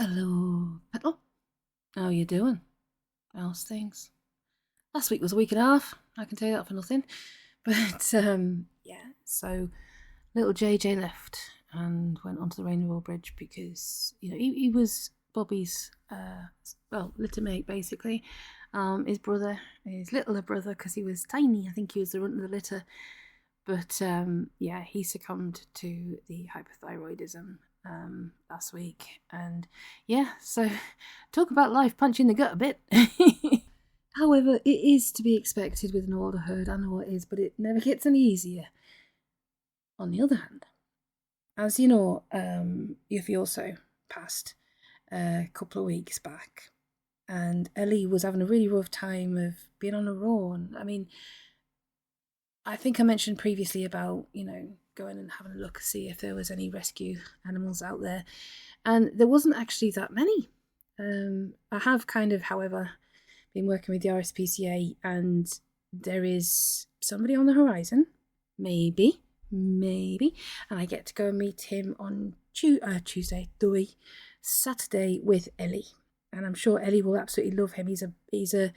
Hello, Petal. How you doing? How's things? Last week was a week and a half. I can tell you that for nothing. But yeah. So little JJ left and went onto the Rainbow Bridge because he was Bobby's little mate basically. His brother, his littler brother, because he was tiny. I think he was the runt of the litter. But yeah, he succumbed to the hypothyroidism last week, and yeah, so talk about life punching the gut a bit. However, it is to be expected with an older herd. I know it is, but it never gets any easier. On the other hand, as you know, Yuffie also passed a couple of weeks back, and Ellie was having a really rough time of being on her own. I mean, I think I mentioned previously about, going and having a look to see if there was any rescue animals out there. And there wasn't actually that many. I have kind of, however, been working with the RSPCA, and there is somebody on the horizon. Maybe. And I get to go and meet him on Saturday with Ellie. And I'm sure Ellie will absolutely love him. He's a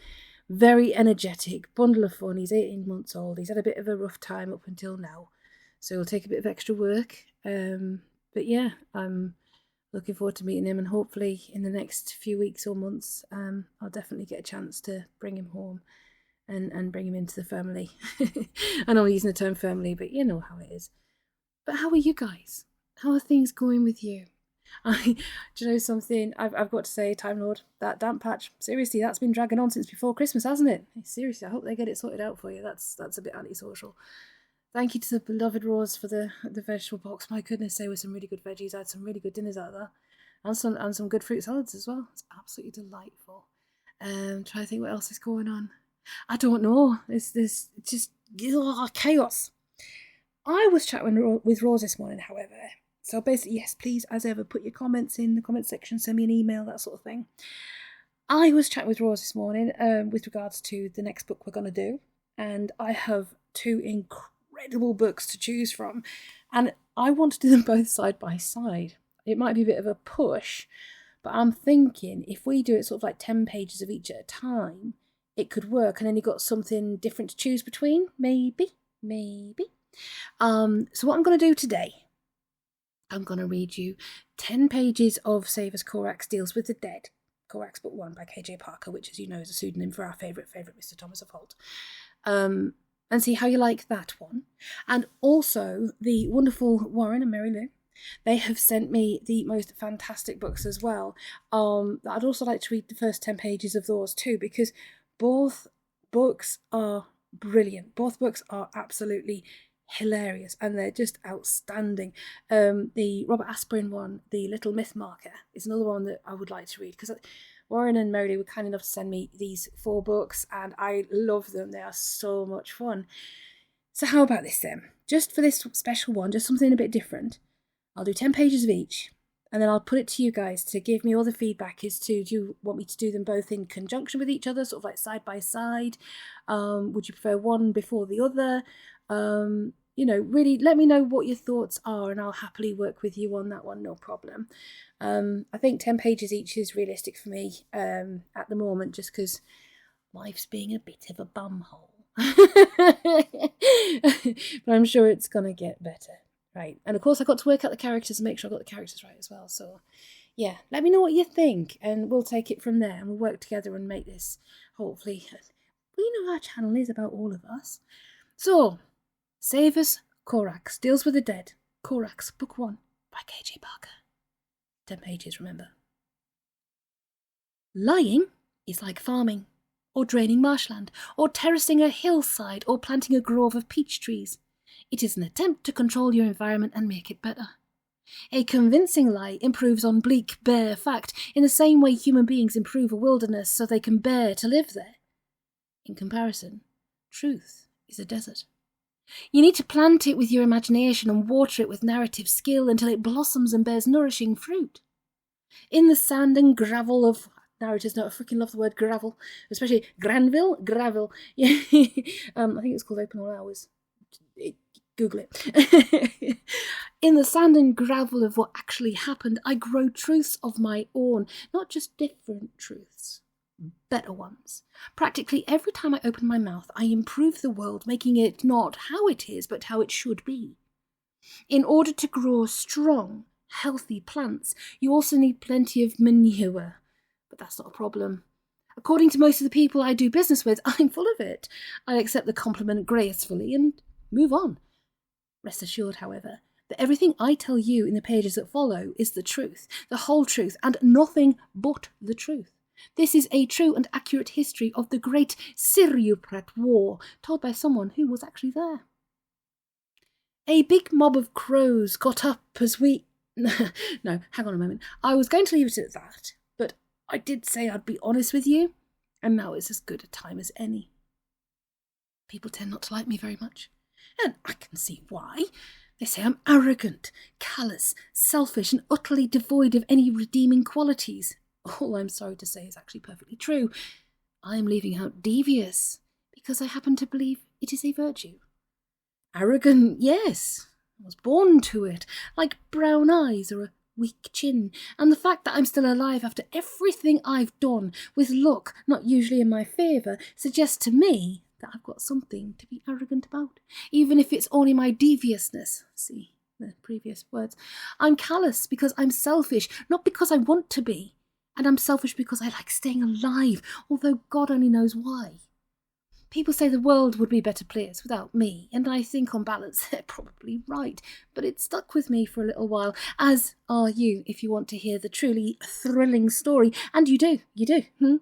very energetic bundle of fun. He's 18 months old. He's had a bit of a rough time up until now, so it'll take a bit of extra work. But yeah, I'm looking forward to meeting him, and hopefully in the next few weeks or months, I'll definitely get a chance to bring him home and bring him into the family. I know I'm using the term family, but you know how it is. But how are you guys? How are things going with you? Do you know something? I've got to say, Time Lord, that damp patch, seriously, that's been dragging on since before Christmas, hasn't it? Seriously, I hope they get it sorted out for you. That's a bit antisocial. Thank you to the beloved Rose for the vegetable box. My goodness, there were some really good veggies. I had some really good dinners out of that, and some good fruit salads as well. It's absolutely delightful. Trying to think what else is going on. I don't know. It's just chaos. I was chatting with Rose this morning, however. So basically, yes, please, as ever, put your comments in the comment section, send me an email, that sort of thing. I was chatting with Rose this morning with regards to the next book we're going to do, and I have two incredible books to choose from, and I want to do them both side by side. It might be a bit of a push, but I'm thinking if we do it sort of like 10 pages of each at a time, it could work, and then you've got something different to choose between, maybe. So what I'm going to do today, I'm going to read you 10 pages of Savers Corax Deals with the Dead, Corax Book 1 by KJ Parker, which, as you know, is a pseudonym for our favourite Mr. Thomas of Holt, and see how you like that one. And also, the wonderful Warren and Mary Lou, they have sent me the most fantastic books as well. I'd also like to read the first 10 pages of those too, because both books are brilliant. Both books are absolutely hilarious, and they're just outstanding. The Robert Aspirin one, The Little Myth Marker, is another one that I would like to read, because Warren and Mary were kind enough to send me these 4 books, and I love them. They are so much fun. So how about this then? Just for this special one, just something a bit different, I'll do 10 pages of each, and then I'll put it to you guys to give me all the feedback as to, do you want me to do them both in conjunction with each other, sort of like side by side? Would you prefer one before the other? Really let me know what your thoughts are, and I'll happily work with you on that one, no problem. I think 10 pages each is realistic for me at the moment, just because life's being a bit of a bumhole. But I'm sure it's going to get better. Right, and of course I got to work out the characters and make sure I got the characters right as well. So yeah, let me know what you think, and we'll take it from there, and we'll work together and make this, hopefully, our channel is about all of us. So, Savers Corax Deals with the Dead, Corax Book 1 by KJ Parker. 10 pages, remember. Lying is like farming, or draining marshland, or terracing a hillside, or planting a grove of peach trees. It is an attempt to control your environment and make it better. A convincing lie improves on bleak, bare fact in the same way human beings improve a wilderness so they can bear to live there. In comparison, truth is a desert. You need to plant it with your imagination and water it with narrative skill until it blossoms and bears nourishing fruit. In the sand and gravel of narratives, no, I freaking love the word gravel, especially gravel. Yeah, I think it's called Open All Hours. Google it. In the sand and gravel of what actually happened, I grow truths of my own, not just different truths, better ones. Practically every time I open my mouth, I improve the world, making it not how it is, but how it should be. In order to grow strong, healthy plants, you also need plenty of manure. But that's not a problem. According to most of the people I do business with, I'm full of it. I accept the compliment gracefully and move on. Rest assured, however, that everything I tell you in the pages that follow is the truth, the whole truth, and nothing but the truth. This is a true and accurate history of the Great Syriopret War, told by someone who was actually there. A big mob of crows got up as we... No, hang on a moment. I was going to leave it at that, but I did say I'd be honest with you, and now it's as good a time as any. People tend not to like me very much, and I can see why. They say I'm arrogant, callous, selfish, and utterly devoid of any redeeming qualities. All I'm sorry to say is actually perfectly true. I'm leaving out devious, because I happen to believe it is a virtue. Arrogant, yes. I was born to it, like brown eyes or a weak chin, and the fact that I'm still alive after everything I've done, with luck not usually in my favour, suggests to me that I've got something to be arrogant about, even if it's only my deviousness. See the previous words. I'm callous because I'm selfish, not because I want to be, and I'm selfish because I like staying alive, although God only knows why. People say the world would be a better place without me, and I think on balance they're probably right, but it stuck with me for a little while, as are you if you want to hear the truly thrilling story, and you do,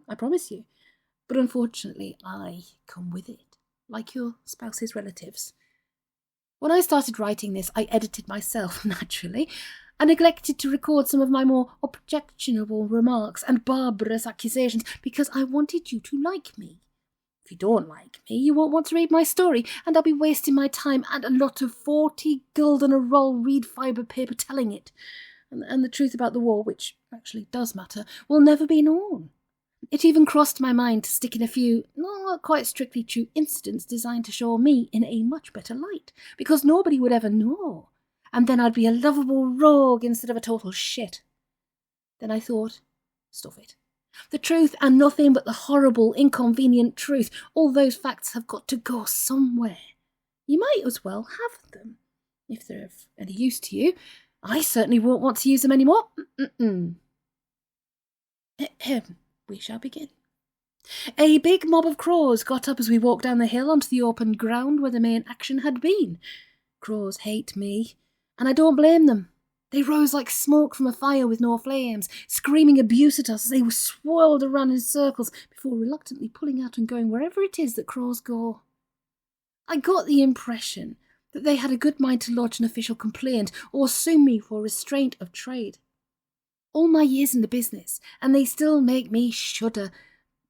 I promise you. But unfortunately, I come with it, like your spouse's relatives. When I started writing this, I edited myself, naturally. I neglected to record some of my more objectionable remarks and barbarous accusations because I wanted you to like me. If you don't like me, you won't want to read my story, and I'll be wasting my time and a lot of 40 gulden a roll reed fibre paper telling it. And the truth about the war, which actually does matter, will never be known. It even crossed my mind to stick in a few, not quite strictly true incidents designed to show me in a much better light, because nobody would ever know, and then I'd be a lovable rogue instead of a total shit. Then I thought, stuff it. The truth and nothing but the horrible, inconvenient truth. All those facts have got to go somewhere. You might as well have them, if they're of any use to you. I certainly won't want to use them anymore. We shall begin. A big mob of crows got up as we walked down the hill onto the open ground where the main action had been. Crows hate me, and I don't blame them. They rose like smoke from a fire with no flames, screaming abuse at us as they were swirled around in circles before reluctantly pulling out and going wherever it is that crows go. I got the impression that they had a good mind to lodge an official complaint or sue me for restraint of trade. All my years in the business, and they still make me shudder,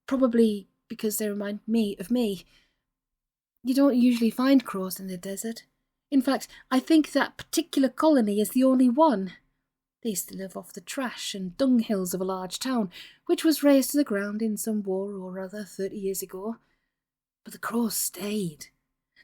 probably because they remind me of me. You don't usually find crows in the desert. In fact, I think that particular colony is the only one. They used to live off the trash and dunghills of a large town, which was razed to the ground in some war or other 30 years ago. But the crows stayed.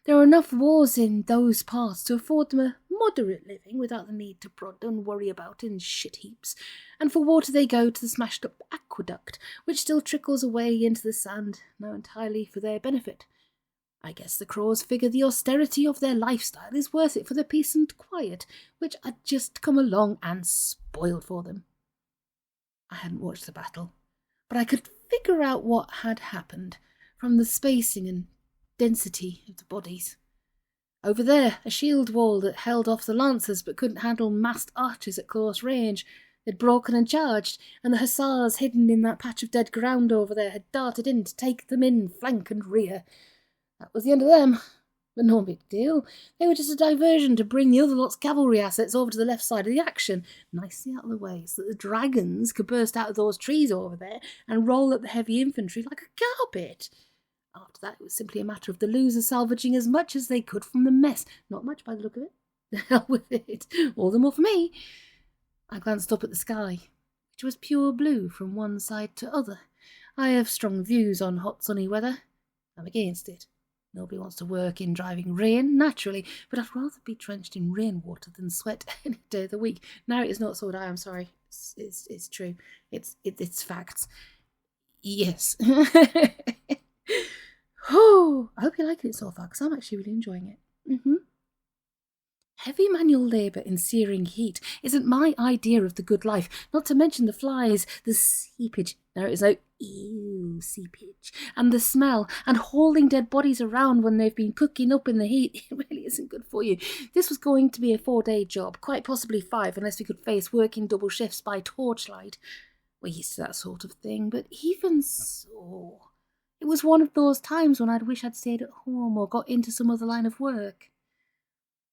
There are enough wars in those parts to afford them a moderate living without the need to prod and worry about in shit heaps, and for water they go to the smashed-up aqueduct, which still trickles away into the sand, now entirely for their benefit. I guess the crows figure the austerity of their lifestyle is worth it for the peace and quiet, which had just come along and spoiled for them. I hadn't watched the battle, but I could figure out what had happened from the spacing and density of the bodies. Over there, a shield wall that held off the lancers but couldn't handle massed archers at close range had broken and charged, and the hussars hidden in that patch of dead ground over there had darted in to take them in flank and rear. That was the end of them, but no big deal. They were just a diversion to bring the other lot's cavalry assets over to the left side of the action, nicely out of the way, so that the dragons could burst out of those trees over there and roll up the heavy infantry like a carpet. After that, it was simply a matter of the losers salvaging as much as they could from the mess. Not much by the look of it. The hell with it. All the more for me. I glanced up at the sky, which was pure blue from one side to other. I have strong views on hot sunny weather. I'm against it. Nobody wants to work in driving rain, naturally, but I'd rather be drenched in rainwater than sweat any day of the week. No, it's not so. I'm sorry. It's true. It's facts. Yes. Oh, I hope you're liking it so far, because I'm actually really enjoying it. Heavy manual labour in searing heat isn't my idea of the good life, not to mention the flies, the seepage, there is no seepage, and the smell, and hauling dead bodies around when they've been cooking up in the heat. It really isn't good for you. This was going to be a 4-day job, quite possibly 5, unless we could face working double shifts by torchlight. We're used to that sort of thing, but even so, it was one of those times when I'd wish I'd stayed at home or got into some other line of work.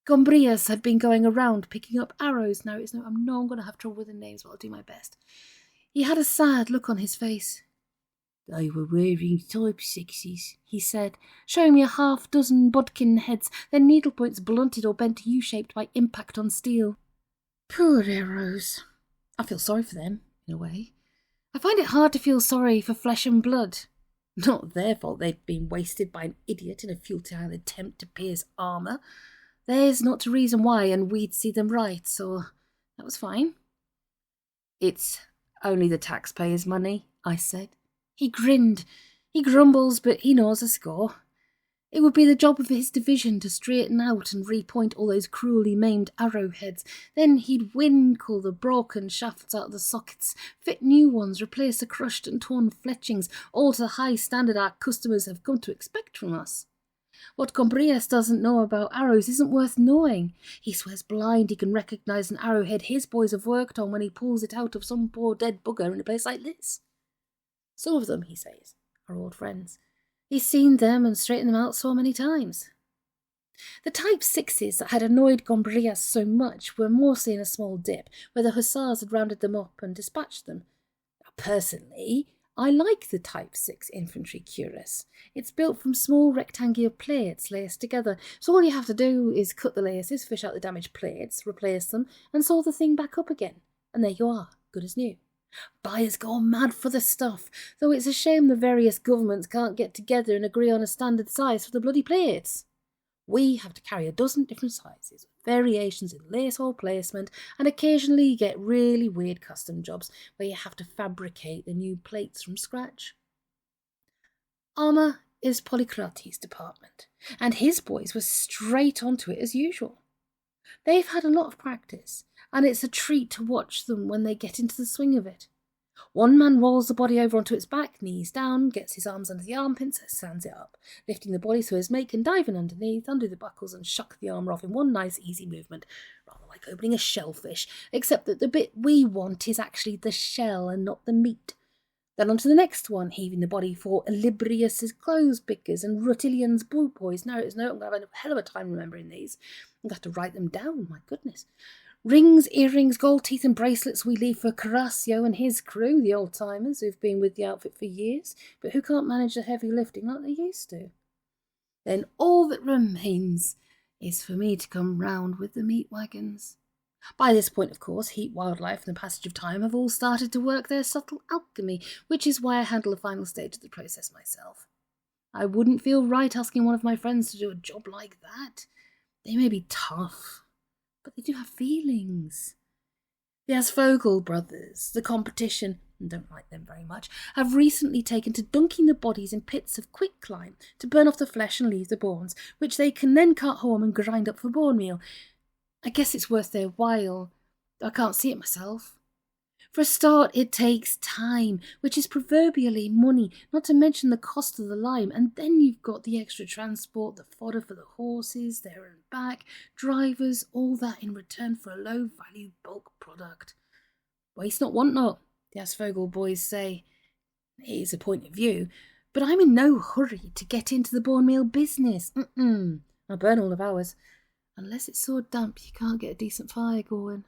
Gombrias had been going around picking up arrows. Now I'm going to have trouble with the names, but I'll do my best. He had a sad look on his face. They were wearing type 6s, he said, showing me a half-dozen bodkin heads, their needle points blunted or bent U-shaped by impact on steel. Poor arrows. I feel sorry for them, in a way. I find it hard to feel sorry for flesh and blood. Not their fault they'd been wasted by an idiot in a futile attempt to pierce armour. Theirs not to reason why, and we'd see them right, so that was fine. It's only the taxpayers' money, I said. He grinned. He grumbles, but he knows the score. It would be the job of his division to straighten out and repoint all those cruelly maimed arrowheads. Then he'd winkle the broken shafts out of the sockets, fit new ones, replace the crushed and torn fletchings, all to the high standard our customers have come to expect from us. What Gombrias doesn't know about arrows isn't worth knowing. He swears blind he can recognise an arrowhead his boys have worked on when he pulls it out of some poor dead bugger in a place like this. Some of them, he says, are old friends. He's seen them and straightened them out so many times. The Type 6s that had annoyed Gombrias so much were mostly in a small dip, where the hussars had rounded them up and dispatched them. Personally, I like the Type 6 infantry cuirass. It's built from small rectangular plates laced together, so all you have to do is cut the laces, fish out the damaged plates, replace them, and sew the thing back up again. And there you are, good as new. Buyers go mad for the stuff, though it's a shame the various governments can't get together and agree on a standard size for the bloody plates. We have to carry a dozen different sizes, variations in lace or placement, and occasionally you get really weird custom jobs where you have to fabricate the new plates from scratch. Armour is Polycrates' department, and his boys were straight onto it as usual. They've had a lot of practice, and it's a treat to watch them when they get into the swing of it. One man rolls the body over onto its back, knees down, gets his arms under the armpits, stands it up, lifting the body so his mate can dive in underneath, undo the buckles and shuck the armour off in one nice easy movement, rather like opening a shellfish, except that the bit we want is actually the shell and not the meat. Then on to the next one, heaving the body for Olybrius's clothes pickers and Rutilian's blue boys. No, I'm going to have a hell of a time remembering these. I'm going to have to write them down, my goodness. Rings, earrings, gold teeth and bracelets we leave for Carrasio and his crew, the old-timers who've been with the outfit for years, but who can't manage the heavy lifting like they used to. Then all that remains is for me to come round with the meat wagons. By this point, of course, heat, wildlife and the passage of time have all started to work their subtle alchemy, which is why I handle the final stage of the process myself. I wouldn't feel right asking one of my friends to do a job like that. They may be tough, but they do have feelings. The Asfogel brothers, the competition, and don't like them very much, have recently taken to dunking the bodies in pits of quicklime to burn off the flesh and leave the bones, which they can then cut home and grind up for bone meal. I guess it's worth their while. I can't see it myself. For a start, it takes time, which is proverbially money, not to mention the cost of the lime, and then you've got the extra transport, the fodder for the horses, there and back, drivers, all that in return for a low-value bulk product. Waste not, want not, the Asfogel boys say. It is a point of view, but I'm in no hurry to get into the bone meal business. I'll burn all of ours. Unless it's so damp you can't get a decent fire going.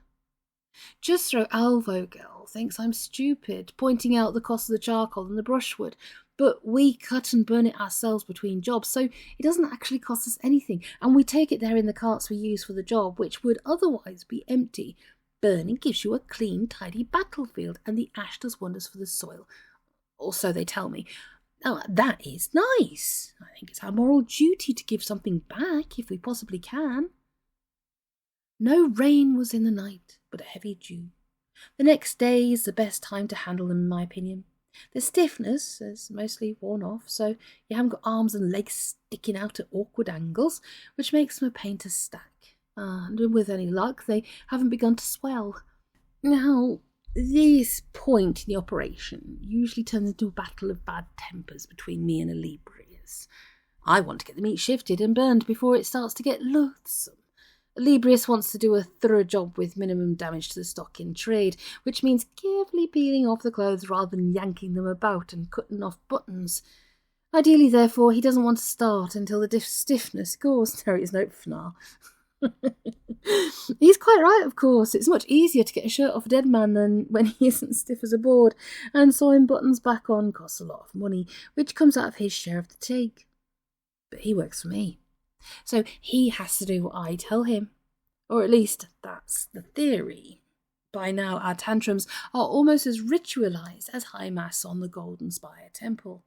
Justro Alvogel thinks I'm stupid, pointing out the cost of the charcoal and the brushwood, but we cut and burn it ourselves between jobs, so it doesn't actually cost us anything, and we take it there in the carts we use for the job, which would otherwise be empty. Burning gives you a clean, tidy battlefield, and the ash does wonders for the soil. Or so they tell me. Oh, that is nice. I think it's our moral duty to give something back if we possibly can. No rain was in the night, but a heavy dew. The next day is the best time to handle them, in my opinion. The stiffness is mostly worn off, so you haven't got arms and legs sticking out at awkward angles, which makes them a pain to stack. And with any luck, they haven't begun to swell. Now, this point in the operation usually turns into a battle of bad tempers between me and Alibrius. I want to get the meat shifted and burned before it starts to get loathsome. Alibrius wants to do a thorough job with minimum damage to the stock in trade, which means carefully peeling off the clothes rather than yanking them about and cutting off buttons. Ideally, therefore, he doesn't want to start until the stiffness goes. There is no fnar. He's quite right, of course. It's much easier to get a shirt off a dead man than when he isn't stiff as a board, and sewing buttons back on costs a lot of money, which comes out of his share of the take. But he works for me, so he has to do what I tell him. Or at least that's the theory. By now our tantrums are almost as ritualised as High Mass on the Golden Spire Temple.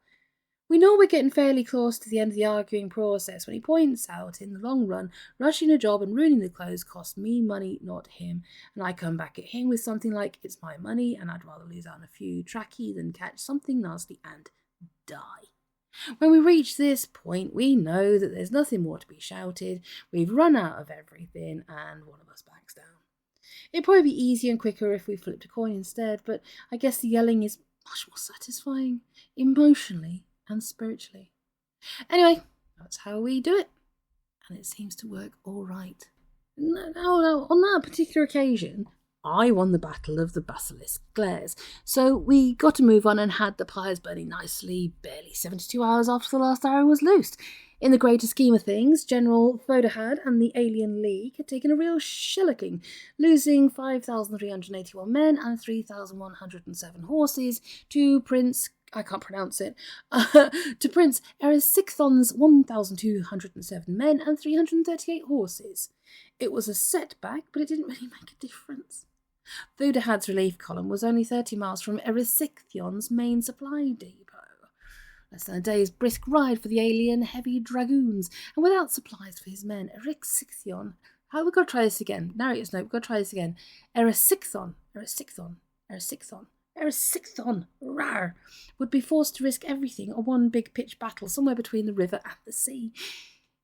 We know we're getting fairly close to the end of the arguing process when he points out, in the long run, rushing a job and ruining the clothes cost me money, not him. And I come back at him with something like, it's my money and I'd rather lose out on a few trackie than catch something nasty and die. When we reach this point, we know that there's nothing more to be shouted, we've run out of everything, and one of us backs down. It'd probably be easier and quicker if we flipped a coin instead, but I guess the yelling is much more satisfying, emotionally and spiritually. Anyway, that's how we do it, and it seems to work all right. Now, on that particular occasion, I won the battle of the basilisk glares, so we got to move on and had the pyres burning nicely barely 72 hours after the last arrow was loosed. In the greater scheme of things, General Fodahad and the Alien League had taken a real shellacking, losing 5,381 men and 3,107 horses to Prince... I can't pronounce it. To Prince Eresicthon's 1,207 men and 338 horses. It was a setback, but it didn't really make a difference. Fodahad's relief column was only 30 miles from Eresicthon's main supply depot. Less than a day's brisk ride for the alien heavy dragoons, and without supplies for his men, Eresicthon... We've got to try this again. Narrator's note, we've got to try this again. Eresicthon, rawr, would be forced to risk everything on one big pitched battle somewhere between the river and the sea.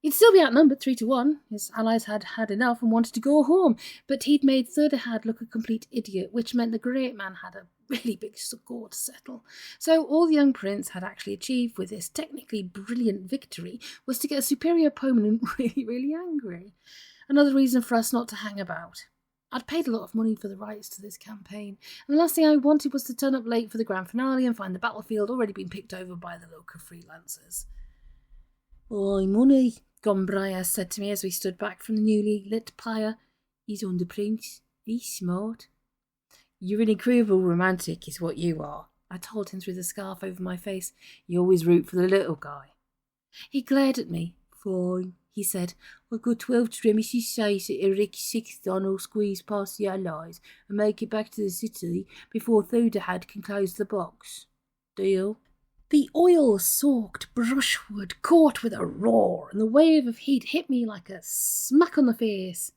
He'd still be outnumbered 3-1. His allies had had enough and wanted to go home, but he'd made Fodahad look a complete idiot, which meant the great man had a really big score to settle. So all the young prince had actually achieved with this technically brilliant victory was to get a superior opponent really, really angry. Another reason for us not to hang about. I'd paid a lot of money for the rights to this campaign, and the last thing I wanted was to turn up late for the grand finale and find the battlefield already been picked over by the local freelancers. "Oi, money," Gombraya said to me as we stood back from the newly lit pyre. "He's on the prince. He's smart." "You're an incredible romantic, is what you are," I told him through the scarf over my face. "You always root for the little guy." He glared at me. "Fine," he said. "I've got 12 premises says that Eresicthon will squeeze past the allies and make it back to the city before Fodahad can close the box. Deal?" The oil-soaked brushwood caught with a roar, and the wave of heat hit me like a smack on the face.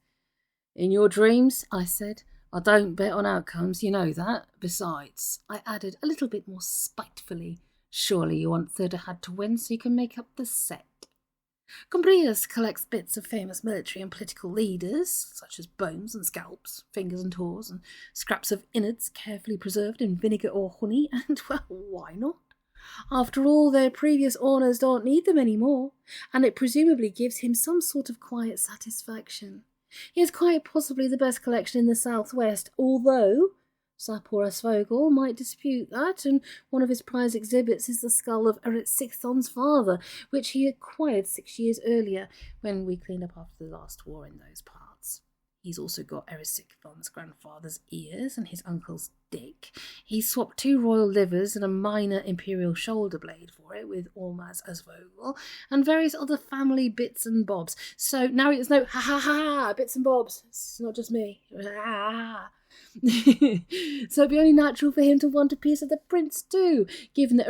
"In your dreams," I said. "I don't bet on outcomes, you know that. Besides," I added a little bit more spitefully, "surely you want Fodahad to win so you can make up the set." Gombrias collects bits of famous military and political leaders, such as bones and scalps, fingers and toes, and scraps of innards carefully preserved in vinegar or honey, and, well, why not? After all, their previous owners don't need them anymore, and it presumably gives him some sort of quiet satisfaction. He has quite possibly the best collection in the southwest, although Sapora Svogel might dispute that, and one of his prize exhibits is the skull of Eresicthon's father, which he acquired 6 years earlier when we cleaned up after the last war in those parts. He's also got Eresicthon's grandfather's ears and his uncle's dick. He swapped 2 royal livers and a minor imperial shoulder blade for it with Ormaz as Vogel, and various other family bits and bobs. So now it's no ha, bits and bobs. It's not just me. Ha. So it'd be only natural for him to want a piece of the prince too, given that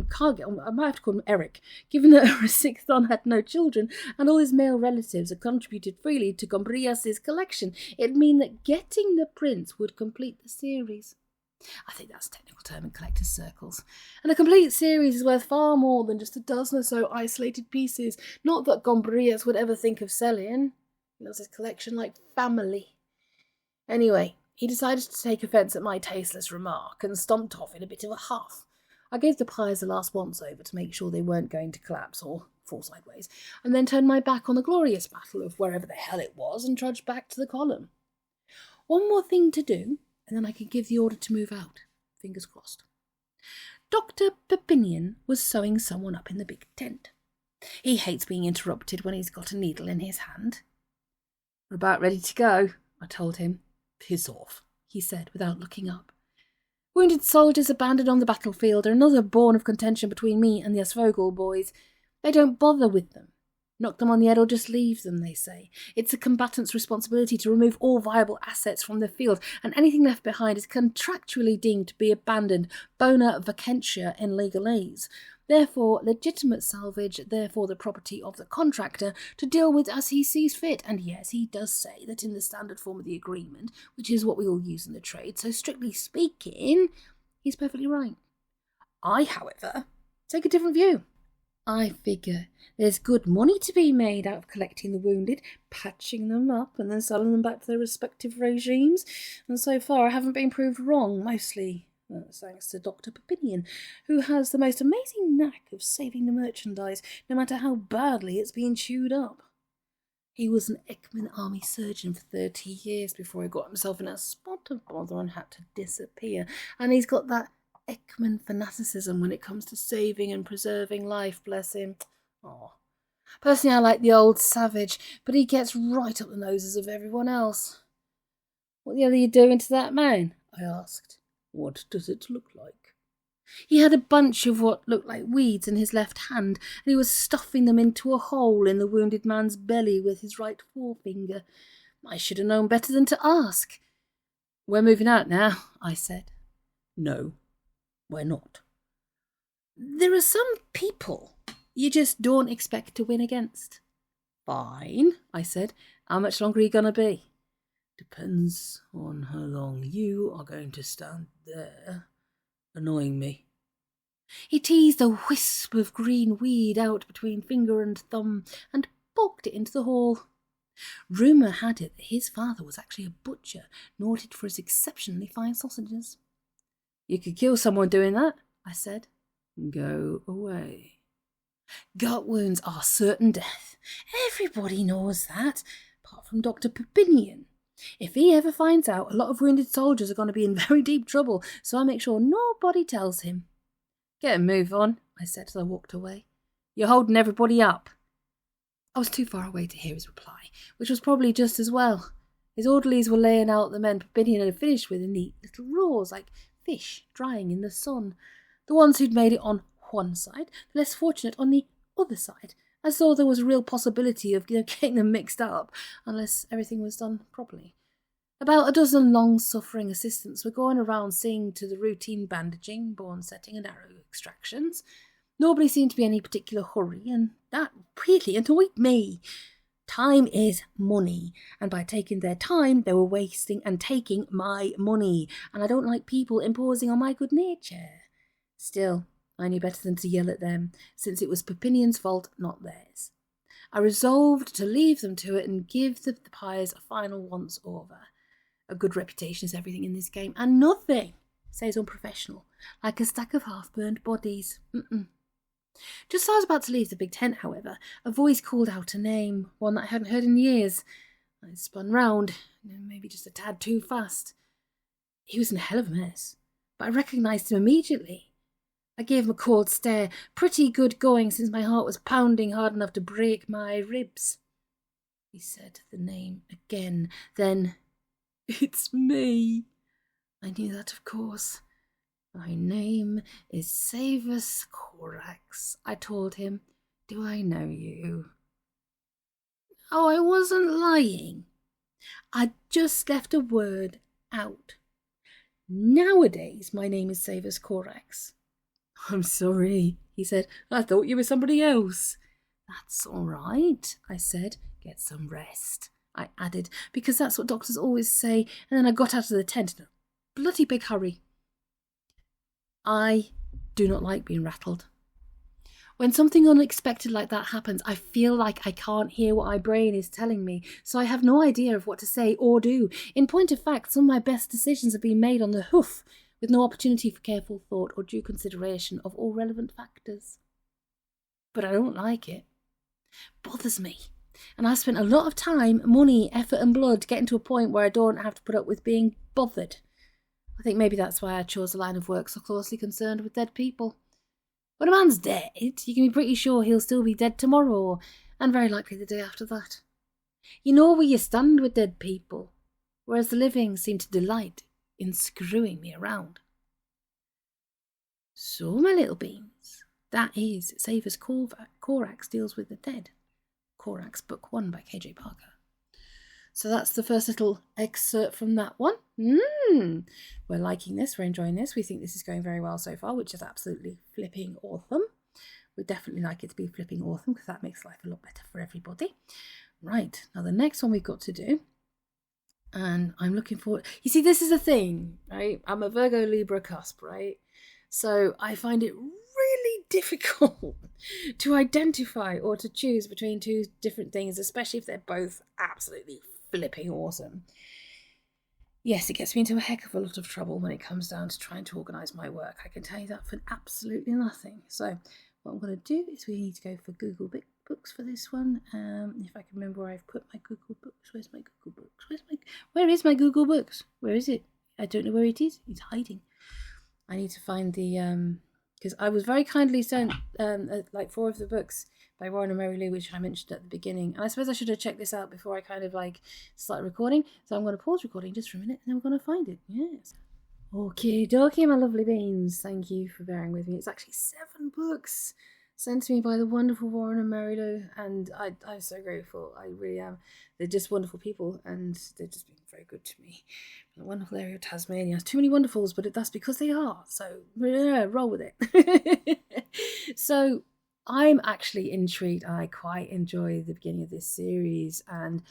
can't get on, I might have to call him Eric, given that her sixth son had no children and all his male relatives had contributed freely to Gombrias's collection, it'd mean that getting the prince would complete the series. I think that's a technical term in collectors' circles. And a complete series is worth far more than just a dozen or so isolated pieces. Not that Gombrias would ever think of selling. He loves his collection like family. Anyway, he decided to take offence at my tasteless remark and stomped off in a bit of a huff. I gave the pies the last once-over to make sure they weren't going to collapse or fall sideways, and then turned my back on the glorious battle of wherever the hell it was and trudged back to the column. One more thing to do, and then I could give the order to move out. Fingers crossed. Dr. Pepinian was sewing someone up in the big tent. He hates being interrupted when he's got a needle in his hand. "We're about ready to go," I told him. "Piss off," he said without looking up. Wounded soldiers abandoned on the battlefield are another bone of contention between me and the Asvogel boys. They don't bother with them. Knock them on the head or just leave them, they say. It's a combatant's responsibility to remove all viable assets from the field, and anything left behind is contractually deemed to be abandoned, bona vacentia in legalese. Therefore, legitimate salvage, therefore the property of the contractor, to deal with as he sees fit. And yes, he does say that in the standard form of the agreement, which is what we all use in the trade, so strictly speaking, he's perfectly right. I, however, take a different view. I figure there's good money to be made out of collecting the wounded, patching them up, and then selling them back to their respective regimes. And so far I haven't been proved wrong, mostly thanks to Dr. Pepinian, who has the most amazing knack of saving the merchandise, no matter how badly it's been chewed up. He was an Ekman army surgeon for 30 years before he got himself in a spot of bother and had to disappear, and he's got that Ekman fanaticism when it comes to saving and preserving life, bless him. Oh. Personally, I like the old savage, but he gets right up the noses of everyone else. "What the hell are you doing to that man?" I asked. "What does it look like?" He had a bunch of what looked like weeds in his left hand, and he was stuffing them into a hole in the wounded man's belly with his right forefinger. I should have known better than to ask. "We're moving out now," I said. "No, we're not. There are some people you just don't expect to win against." "Fine," I said. "How much longer are you going to be?" "Depends on how long you are going to stand there, annoying me." He teased a wisp of green weed out between finger and thumb and poked it into the hole. Rumour had it that his father was actually a butcher, noted for his exceptionally fine sausages. "You could kill someone doing that," I said. "Go away." Gut wounds are certain death. Everybody knows that, apart from Dr. Pepinian. If he ever finds out, a lot of wounded soldiers are going to be in very deep trouble, so I make sure nobody tells him. "Get a move on," I said as I walked away. "You're holding everybody up." I was too far away to hear his reply, which was probably just as well. His orderlies were laying out the men Pepinian had finished with in neat little rows, like fish drying in the sun. The ones who'd made it on one side, the less fortunate on the other side, as though there was a real possibility of getting them mixed up, unless everything was done properly. About a dozen long-suffering assistants were going around seeing to the routine bandaging, bone setting and arrow extractions. Nobody seemed to be in any particular hurry, and that really annoyed me. Time is money, and by taking their time, they were wasting and taking my money, and I don't like people imposing on my good nature. Still, I knew better than to yell at them, since it was Pepinian's fault, not theirs. I resolved to leave them to it and give the pies a final once-over. A good reputation is everything in this game, and nothing stays unprofessional, like a stack of half-burned bodies. Just as I was about to leave the big tent, however, a voice called out a name, one that I hadn't heard in years. I spun round, maybe just a tad too fast. He was in a hell of a mess, but I recognised him immediately. I gave him a cold stare, pretty good going since my heart was pounding hard enough to break my ribs. He said the name again, then, "It's me." I knew that, of course. "My name is Savus Corax," I told him. "Do I know you?" Oh, I wasn't lying. I'd just left a word out. Nowadays, my name is Savus Corax. I'm sorry, he said. I thought you were somebody else. That's all right, I said. Get some rest, I added, because that's what doctors always say, and then I got out of the tent in a bloody big hurry. I do not like being rattled. When something unexpected like that happens, I feel like I can't hear what my brain is telling me, so I have no idea of what to say or do. In point of fact, some of my best decisions have been made on the hoof, with no opportunity for careful thought or due consideration of all relevant factors. But I don't like it. It bothers me. And I've spent a lot of time, money, effort and blood getting to a point where I don't have to put up with being bothered. I think maybe that's why I chose a line of work so closely concerned with dead people. When a man's dead, you can be pretty sure he'll still be dead tomorrow, and very likely the day after that. You know where you stand with dead people, whereas the living seem to delight in screwing me around. So, my little beans, that is Savers Corax Deals with the Dead. Corax, Book 1 by KJ Parker. So that's the first little excerpt from that one. We're liking this, we're enjoying this. We think this is going very well so far, which is absolutely flipping awesome. We'd definitely like it to be flipping awesome because that makes life a lot better for everybody. Right, now the next one we've got to do, and I'm looking forward. You see, this is a thing, right? I'm a Virgo Libra cusp, right? So I find it really difficult to identify or to choose between two different things, especially if they're both absolutely flipping awesome. Yes, it gets me into a heck of a lot of trouble when it comes down to trying to organise my work. I can tell you that for absolutely nothing. So what I'm going to do is we need to go for Google Books for this one. If I can remember where I've put my Google Books. Where's my Google Books? Where is my Google Books? Where is it? I don't know where it is. It's hiding. I need to find the because I was very kindly sent like 4 of the books by Warren and Mary Lou, which I mentioned at the beginning. And I suppose I should have checked this out before I kind of like start recording. So I'm going to pause recording just for a minute and then we're going to find it. Yes. Okie dokie, my lovely beans. Thank you for bearing with me. It's actually 7 books sent to me by the wonderful Warren and Mary Lou. And I'm so grateful. I really am. They're just wonderful people and they've just been very good to me. The wonderful area of Tasmania. Too many wonderfuls, but that's because they are. So roll with it. So I'm actually intrigued. I quite enjoy the beginning of this series, and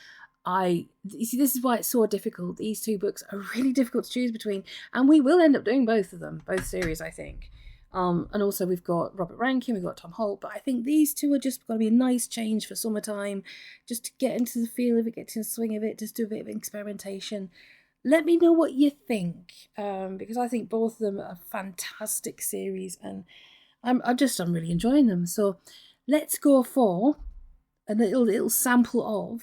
you see, this is why it's so difficult. These 2 books are really difficult to choose between, and we will end up doing both of them, both series, I think. And also we've got Robert Rankin, we've got Tom Holt, but I think these 2 are just going to be a nice change for summertime, just to get into the feel of it, get into the swing of it, just do a bit of experimentation. Let me know what you think, because I think both of them are fantastic series, and I'm really enjoying them. So let's go for a little sample of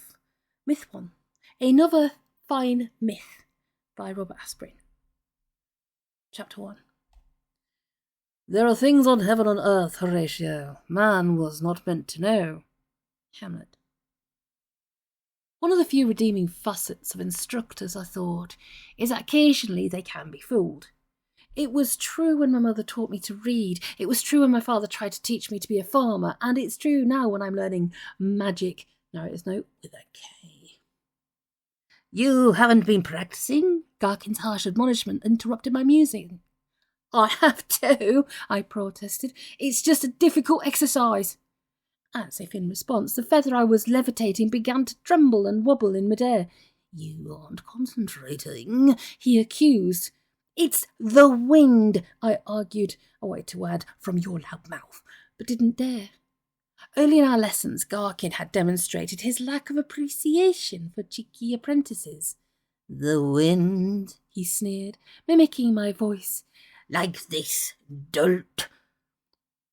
Myth 1. Another Fine Myth by Robert Asprin. Chapter 1. There are things on heaven and earth, Horatio, man was not meant to know. Hamlet. One of the few redeeming facets of instructors, I thought, is that occasionally they can be fooled. It was true when my mother taught me to read, it was true when my father tried to teach me to be a farmer, and it's true now when I'm learning magic, narrator's note, with a K. You haven't been practicing? Garkin's harsh admonishment interrupted my musing. I have to, I protested. It's just a difficult exercise. As if in response, the feather I was levitating began to tremble and wobble in midair. You aren't concentrating, he accused. It's the wind, I argued, away to add, from your loud mouth, but didn't dare. Early in our lessons, Garkin had demonstrated his lack of appreciation for cheeky apprentices. The wind, he sneered, mimicking my voice. Like this, dolt.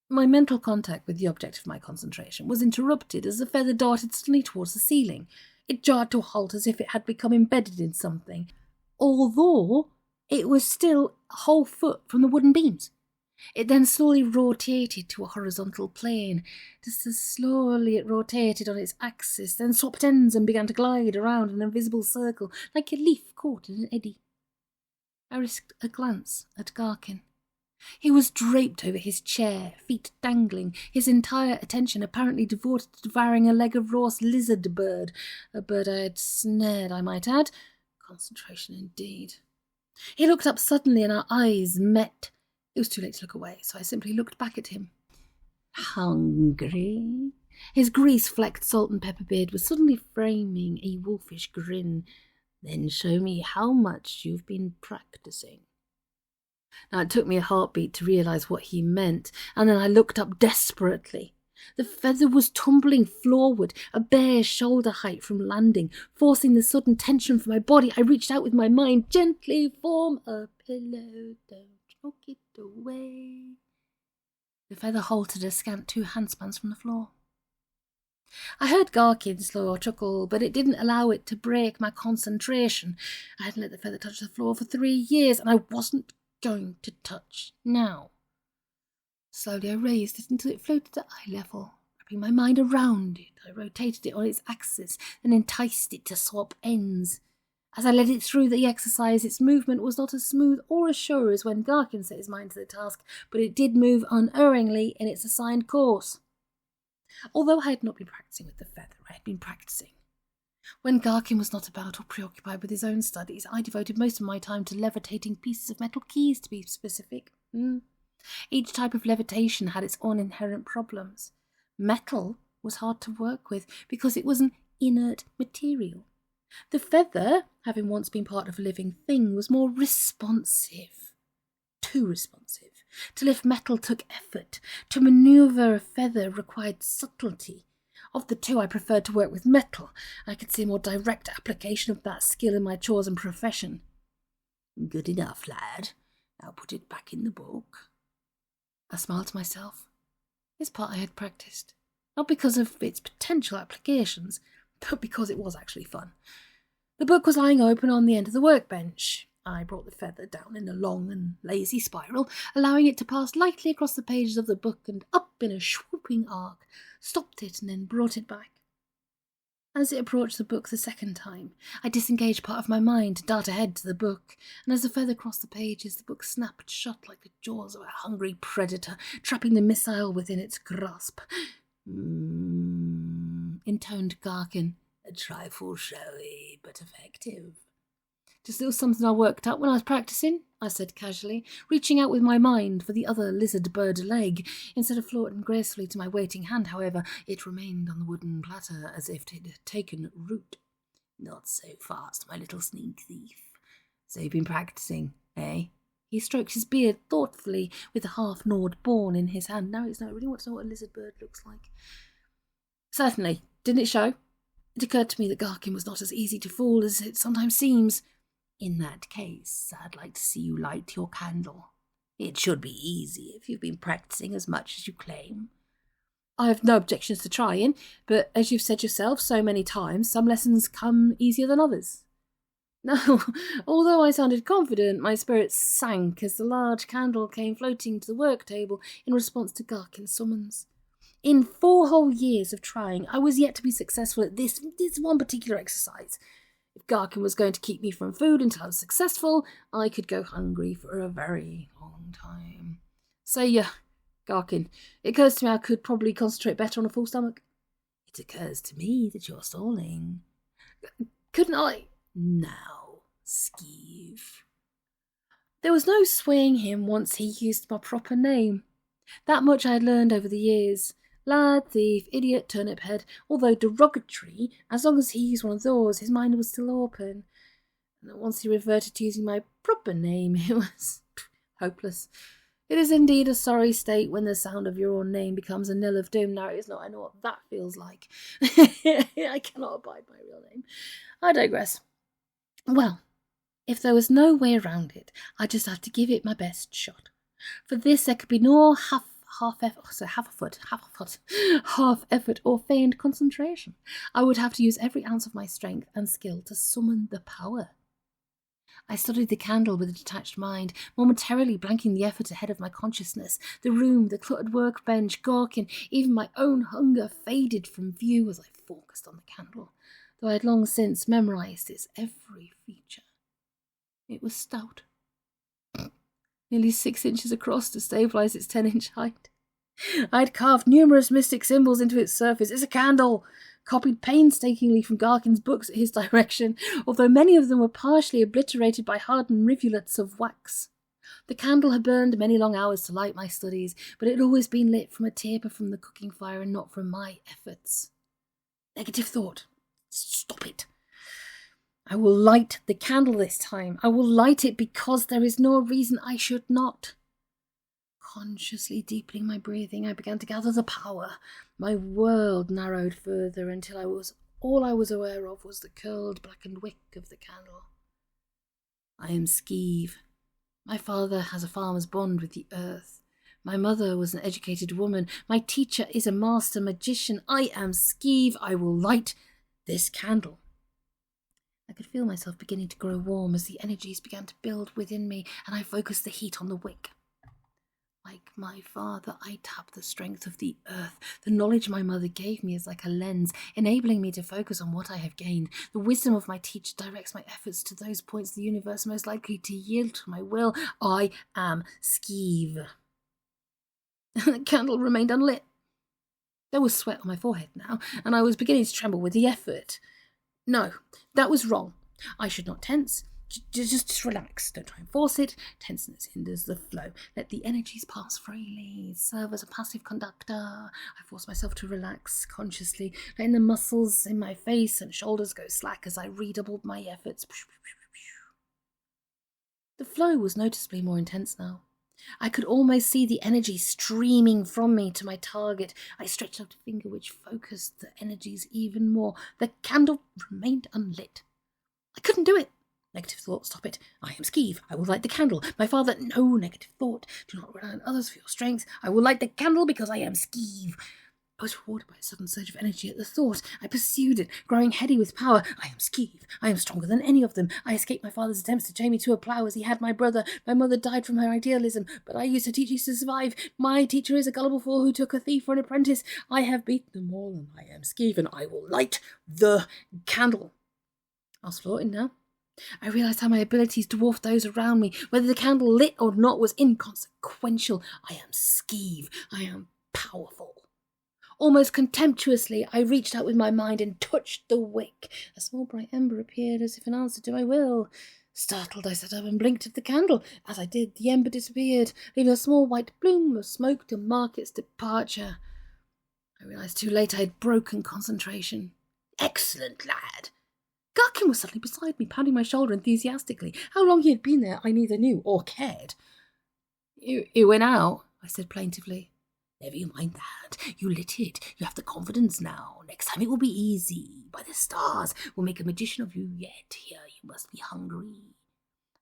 My mental contact with the object of my concentration was interrupted as the feather darted suddenly towards the ceiling. It jarred to a halt as if it had become embedded in something, although it was still a whole foot from the wooden beams. It then slowly rotated to a horizontal plane. Just as slowly it rotated on its axis, then swapped ends and began to glide around an invisible circle, like a leaf caught in an eddy. I risked a glance at Garkin. He was draped over his chair, feet dangling, his entire attention apparently devoted to devouring a leg of raw lizard bird, a bird I had snared, I might add. Concentration indeed. He looked up suddenly and our eyes met. It was too late to look away, so I simply looked back at him. Hungry? His grease-flecked salt and pepper beard was suddenly framing a wolfish grin. Then show me how much you've been practicing. Now, it took me a heartbeat to realise what he meant, and then I looked up desperately. The feather was tumbling floorward, a bare shoulder height from landing, forcing the sudden tension from my body. I reached out with my mind. Gently form a pillow, don't choke it away. The feather halted a scant 2 handspans from the floor. I heard Garkin's slow chuckle, but it didn't allow it to break my concentration. I hadn't let the feather touch the floor for 3 years, and I wasn't going to touch now. Slowly I raised it until it floated at eye level. Wrapping my mind around it, I rotated it on its axis and enticed it to swap ends. As I led it through the exercise, its movement was not as smooth or as sure as when Garkin set his mind to the task, but it did move unerringly in its assigned course. Although I had not been practicing with the feather, I had been practicing. When Garkin was not about or preoccupied with his own studies, I devoted most of my time to levitating pieces of metal keys, to be specific. Each type of levitation had its own inherent problems. Metal was hard to work with because it was an inert material. The feather, having once been part of a living thing, was more responsive. Too responsive. To lift metal took effort. To manoeuvre a feather required subtlety. Of the two, I preferred to work with metal. I could see a more direct application of that skill in my chores and profession. Good enough, lad. Now put it back in the book. I smiled to myself. This part I had practiced. Not because of its potential applications, but because it was actually fun. The book was lying open on the end of the workbench. I brought the feather down in a long and lazy spiral, allowing it to pass lightly across the pages of the book and up in a swooping arc, stopped it and then brought it back. As it approached the book the second time, I disengaged part of my mind to dart ahead to the book, and as the feather crossed the pages, the book snapped shut like the jaws of a hungry predator, trapping the missile within its grasp. Intoned Garkin, a trifle showy, but effective. Just a little something I worked up when I was practicing, I said casually, reaching out with my mind for the other lizard-bird leg. Instead of floating gracefully to my waiting hand, however, it remained on the wooden platter as if it had taken root. Not so fast, my little sneak thief. So you've been practicing, eh? He stroked his beard thoughtfully with the half-gnawed bone in his hand. Now it's not really want to know what a lizard-bird looks like. Certainly. Didn't it show? It occurred to me that Garkin was not as easy to fool as it sometimes seems. In that case, I'd like to see you light your candle. It should be easy if you've been practicing as much as you claim. I have no objections to trying, but as you've said yourself so many times, some lessons come easier than others. No, although I sounded confident, my spirits sank as the large candle came floating to the work table in response to Garkin's summons. In 4 whole years of trying, I was yet to be successful at this one particular exercise. If Garkin was going to keep me from food until I was successful, I could go hungry for a very long time. So yeah, Garkin, it occurs to me I could probably concentrate better on a full stomach. It occurs to me that you're stalling. Couldn't I? Now, skeeve. There was no swaying him once he used my proper name. That much I had learned over the years. Lad, thief, idiot, turnip head, although derogatory, as long as he used one of those, his mind was still open. And once he reverted to using my proper name, it was hopeless. It is indeed a sorry state when the sound of your own name becomes a knell of doom. Now it is not. I know what that feels like. I cannot abide my real name. I digress. Well, if there was no way around it, I just had to give it my best shot. For this there could be no half effort or feigned concentration. I would have to use every ounce of my strength and skill to summon the power. I studied the candle with a detached mind, momentarily blanking the effort ahead of my consciousness. The room, the cluttered workbench, Garkin, even my own hunger faded from view as I focused on the candle, though I had long since memorized its every feature. It was stout, nearly 6 inches across to stabilize its 10-inch height. I'd carved numerous mystic symbols into its surface. It's a candle, copied painstakingly from Garkin's books at his direction, although many of them were partially obliterated by hardened rivulets of wax. The candle had burned many long hours to light my studies, but it had always been lit from a taper from the cooking fire and not from my efforts. Negative thought. Stop it. I will light the candle this time. I will light it because there is no reason I should not. Consciously deepening my breathing, I began to gather the power. My world narrowed further until all I was aware of was the curled blackened wick of the candle. I am Skeeve. My father has a farmer's bond with the earth. My mother was an educated woman. My teacher is a master magician. I am Skeeve. I will light this candle. I could feel myself beginning to grow warm as the energies began to build within me, and I focused the heat on the wick. Like my father, I tapped the strength of the earth. The knowledge my mother gave me is like a lens, enabling me to focus on what I have gained. The wisdom of my teacher directs my efforts to those points of the universe most likely to yield to my will. I am Skeeve. The candle remained unlit. There was sweat on my forehead now, and I was beginning to tremble with the effort. No, that was wrong. I should not tense. Just relax. Don't try and force it. Tenseness hinders the flow. Let the energies pass freely. Serve as a passive conductor. I force myself to relax consciously, letting the muscles in my face and shoulders go slack as I redoubled my efforts. The flow was noticeably more intense now. I could almost see the energy streaming from me to my target. I stretched out a finger which focused the energies even more. The candle remained unlit. I couldn't do it. Negative thought, stop it. I am Skeeve. I will light the candle. My father, no negative thought. Do not rely on others for your strength. I will light the candle because I am Skeeve. I was rewarded by a sudden surge of energy at the thought. I pursued it, growing heady with power. I am Skeeve. I am stronger than any of them. I escaped my father's attempts to chain me to a plough as he had my brother. My mother died from her idealism, but I used her teachings to survive. My teacher is a gullible fool who took a thief for an apprentice. I have beaten them all, and I am Skeeve, and I will light the candle. I was floating now. I realised how my abilities dwarfed those around me. Whether the candle lit or not was inconsequential. I am Skeeve. I am powerful. Almost contemptuously, I reached out with my mind and touched the wick. A small bright ember appeared as if in answer to my will. Startled, I sat up and blinked at the candle. As I did, the ember disappeared, leaving a small white bloom of smoke to mark its departure. I realised too late I had broken concentration. Excellent, lad. Garkin was suddenly beside me, pounding my shoulder enthusiastically. How long he had been there, I neither knew or cared. You went out, I said plaintively. Never you mind that. You lit it. You have the confidence now. Next time it will be easy. By the stars, we'll make a magician of you yet. Here, you must be hungry.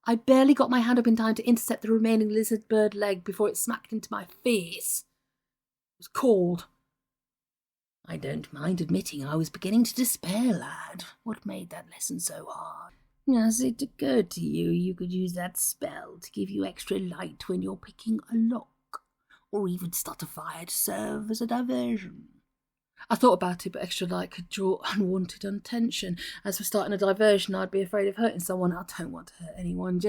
I barely got my hand up in time to intercept the remaining lizard bird leg before it smacked into my face. It was cold. I don't mind admitting I was beginning to despair, lad. What made that lesson so hard? As it occurred to you, you could use that spell to give you extra light when you're picking a lock, or even start a fire to serve as a diversion. I thought about it, but extra light could draw unwanted attention. As for starting a diversion, I'd be afraid of hurting someone. I don't want to hurt anyone.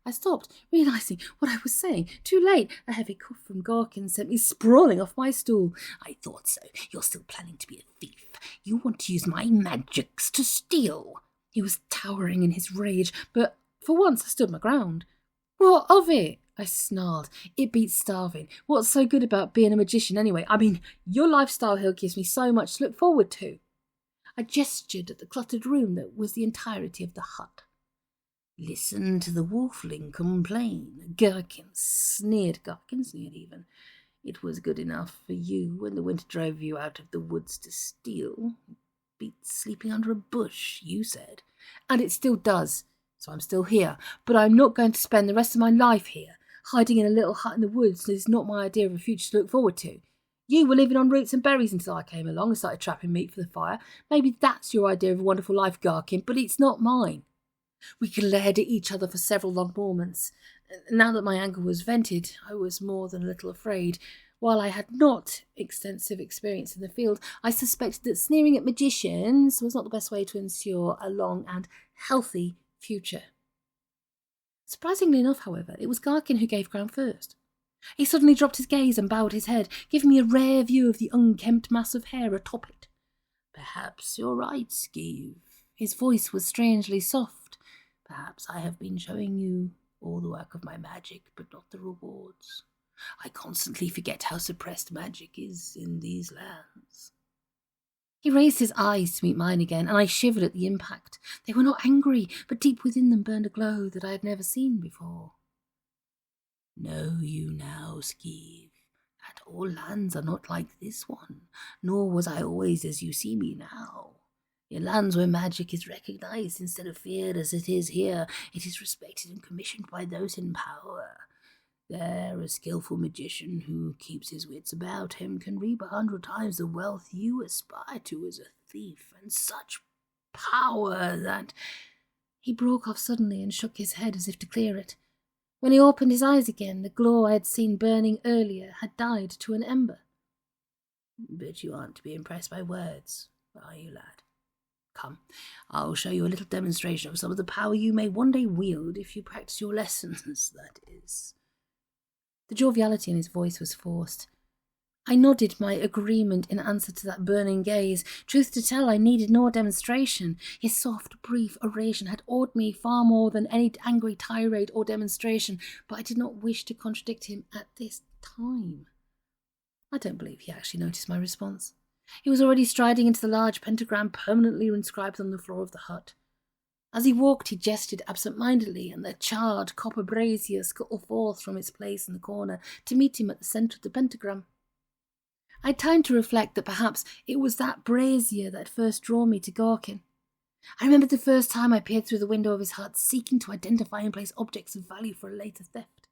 I stopped, realising what I was saying. Too late. A heavy cough from Garkin sent me sprawling off my stool. I thought so. You're still planning to be a thief. You want to use my magics to steal. He was towering in his rage, but for once I stood my ground. What of it? I snarled. It beats starving. What's so good about being a magician anyway? I mean, your lifestyle here gives me so much to look forward to. I gestured at the cluttered room that was the entirety of the hut. Listen to the wolfling complain. Garkin sneered even. It was good enough for you when the winter drove you out of the woods to steal. Beats sleeping under a bush, you said. And it still does. So I'm still here. But I'm not going to spend the rest of my life here. Hiding in a little hut in the woods is not my idea of a future to look forward to. You were living on roots and berries until I came along and started trapping meat for the fire. Maybe that's your idea of a wonderful life, Garkin, but it's not mine. We glared at each other for several long moments. Now that my anger was vented, I was more than a little afraid. While I had not extensive experience in the field, I suspected that sneering at magicians was not the best way to ensure a long and healthy future. Surprisingly enough, however, it was Garkin who gave ground first. He suddenly dropped his gaze and bowed his head, giving me a rare view of the unkempt mass of hair atop it. Perhaps you're right, Skeeve. His voice was strangely soft. Perhaps I have been showing you all the work of my magic, but not the rewards. I constantly forget how suppressed magic is in these lands. He raised his eyes to meet mine again, and I shivered at the impact. They were not angry, but deep within them burned a glow that I had never seen before. Know you now, Skeeve, that all lands are not like this one, nor was I always as you see me now. In lands where magic is recognized instead of feared as it is here, it is respected and commissioned by those in power. There, a skillful magician who keeps his wits about him can reap 100 times the wealth you aspire to as a thief, and such power that... He broke off suddenly and shook his head as if to clear it. When he opened his eyes again, the glow I had seen burning earlier had died to an ember. But you aren't to be impressed by words, are you, lad? Come, I'll show you a little demonstration of some of the power you may one day wield if you practice your lessons, that is. The joviality in his voice was forced. I nodded my agreement in answer to that burning gaze. Truth to tell, I needed no demonstration. His soft, brief oration had awed me far more than any angry tirade or demonstration, but I did not wish to contradict him at this time. I don't believe he actually noticed my response. He was already striding into the large pentagram permanently inscribed on the floor of the hut. As he walked, he gestured absent-mindedly, and the charred copper brazier scuttled forth from its place in the corner to meet him at the centre of the pentagram. I had time to reflect that perhaps it was that brazier that had first drawn me to Gorkin. I remembered the first time I peered through the window of his hut, seeking to identify and place objects of value for a later theft.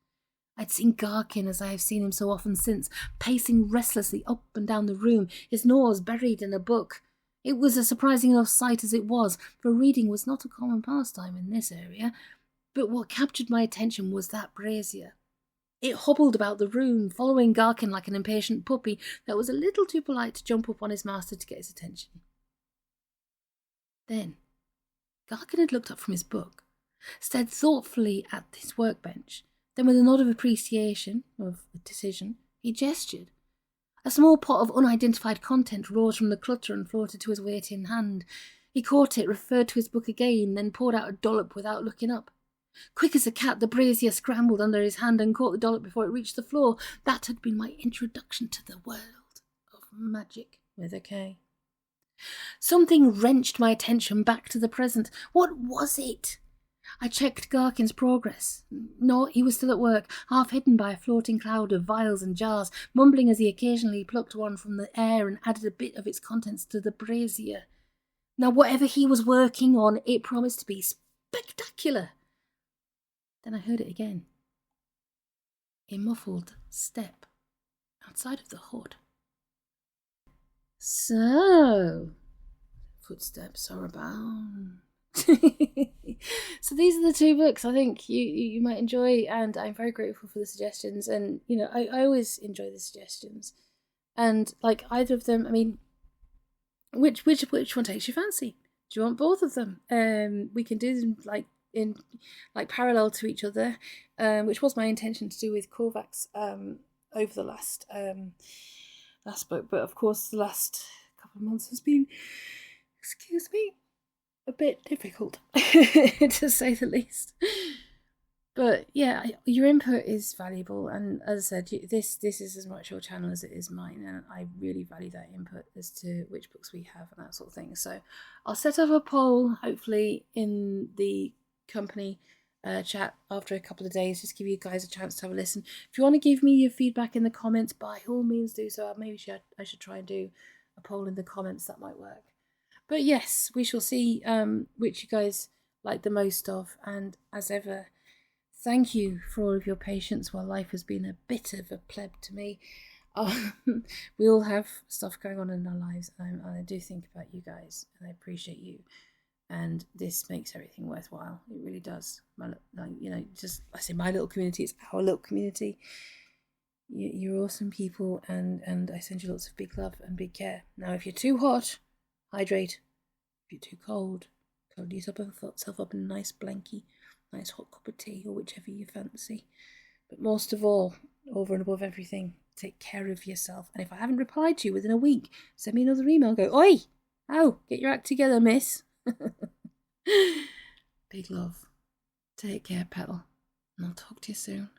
I'd seen Garkin, as I have seen him so often since, pacing restlessly up and down the room, his nose buried in a book. It was a surprising enough sight as it was, for reading was not a common pastime in this area, but what captured my attention was that brazier. It hobbled about the room, following Garkin like an impatient puppy that was a little too polite to jump up on his master to get his attention. Then, Garkin had looked up from his book, stared thoughtfully at his workbench. Then, with a nod of appreciation, of decision, he gestured. A small pot of unidentified content rose from the clutter and floated to his waiting hand. He caught it, referred to his book again, then poured out a dollop without looking up. Quick as a cat, the brazier scrambled under his hand and caught the dollop before it reached the floor. That had been my introduction to the world of magic, with a K. Something wrenched my attention back to the present. What was it? I checked Garkin's progress. No, he was still at work, half hidden by a floating cloud of vials and jars, mumbling as he occasionally plucked one from the air and added a bit of its contents to the brazier. Now, whatever he was working on, it promised to be spectacular. Then I heard it again. A muffled step outside of the hut. So, footsteps are abound. So these are the two books I think you might enjoy, and I'm very grateful for the suggestions. And you know, I always enjoy the suggestions, and like either of them, I mean, which one takes your fancy? Do you want both of them? We can do them in parallel to each other, which was my intention to do with Kovacs over the last book, but of course the last couple of months has been, excuse me, a bit difficult to say the least. But yeah, your input is valuable, and as I said, this is as much your channel as it is mine, and I really value that input as to which books we have and that sort of thing. So I'll set up a poll, hopefully in the company chat after a couple of days, just give you guys a chance to have a listen. If you want to give me your feedback in the comments, by all means do so. Maybe I should try and do a poll in the comments. That might work. But yes, we shall see which you guys like the most of. And as ever, thank you for all of your patience while life has been a bit of a pleb to me. We all have stuff going on in our lives, and I do think about you guys, and I appreciate you. And this makes everything worthwhile. It really does. I say my little community, it's our little community. You're awesome people, and I send you lots of big love and big care. Now, if you're too hot, hydrate. If you're too cold, cuddle yourself up in a nice blankie, nice hot cup of tea, or whichever you fancy. But most of all, over and above everything, take care of yourself. And if I haven't replied to you within a week, send me another email. Go, oi! Oh, get your act together, miss. Big love. Take care, Petal. and I'll talk to you soon.